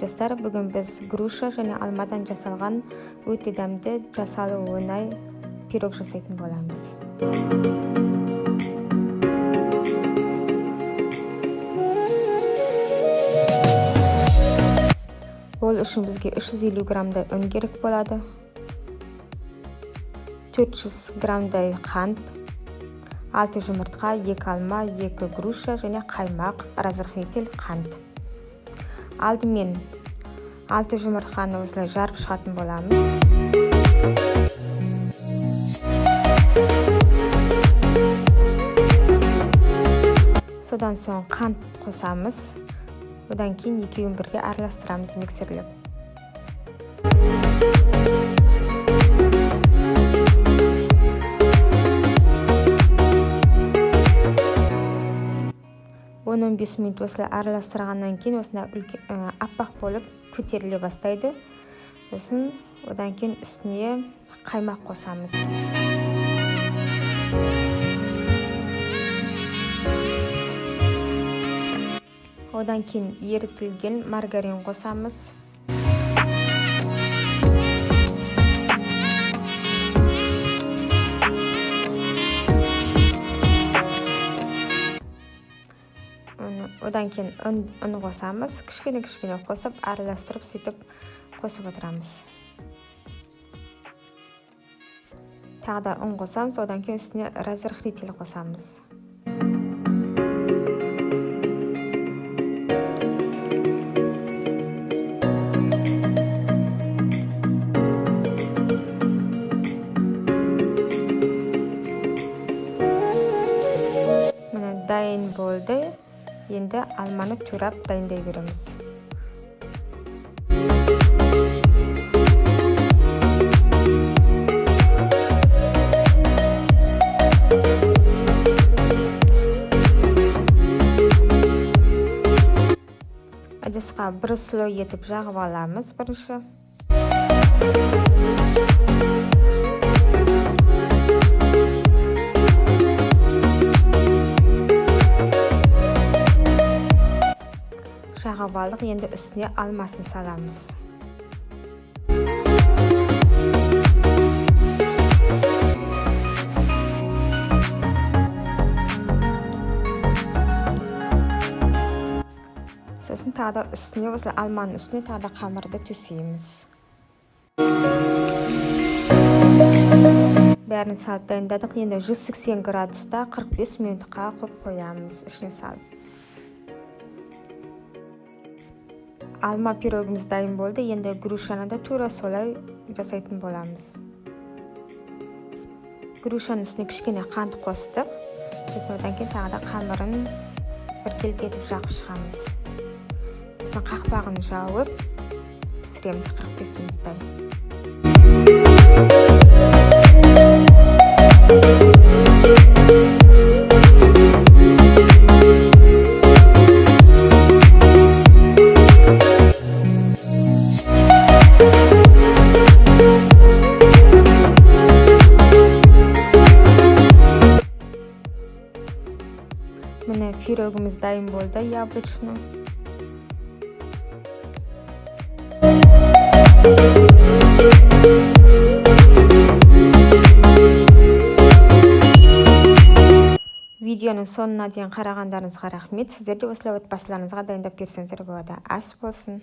достар, бүгін біз груша және алмадан жасалған өте дәмді, жасалу оңай пирог жасайтын боламыз. Ол үшін бізге 350 грамдай ұн керек болады, 400 грамдай қант, 6 жұмыртқа, 2 алма, 2 груша және қаймақ, разрыхлитель қант. Алдымен 6 жұмыртқаны осылай жарып шығатын боламыз. Содан соң қант қосамыз. Одан кейін екеуін бірге араластырамыз миксерлеп. Он 15 минут осылай араластырғаннан кейін осында аппақ болып көтеріле бастайды. Одан кейін үстіне қаймақ қосамыз. Одан кейін ерітілген маргарин қосамыз. Одан кейін ұн қосамыз. Кішкене қосып, араластырып, сөйтіп қосып отырамыз. Тағы да ұн қосамыз, одан кейін үстіне разрыхлитель қосамыз. Міне дайын болды. Енді алманы турап дайындай береміз. Ыдысқа бір слой етіп жағып аламыз бірінші. Жағып алдық, енді үстіне алмасын саламыз. Сосын тағы да үстіне, осылай алманың үстіне тағы да қамырды төсейміз. Бәрін салып дайындадық. Енді 180 градуста 45 минутқа қойамыз, ішіне салып. Алма пирогымыз дайын болды. Енді грушаны да тура солай жасайтын боламыз. Грушаның үстіне кішкене қант қостық. Одан кейін тағы да қамырын біркелкі етіп жағып шығамыз. Сосын қақпағын жауып пісіреміз 45 минуттай. Міне пирогымыз дайын болды, яблочный. Видеоның соңына дейін қарағандарыңызға рахмет. Сіздер де осылай отбасыларыңызға дайындап берсеңіздер болады. Ас болсын.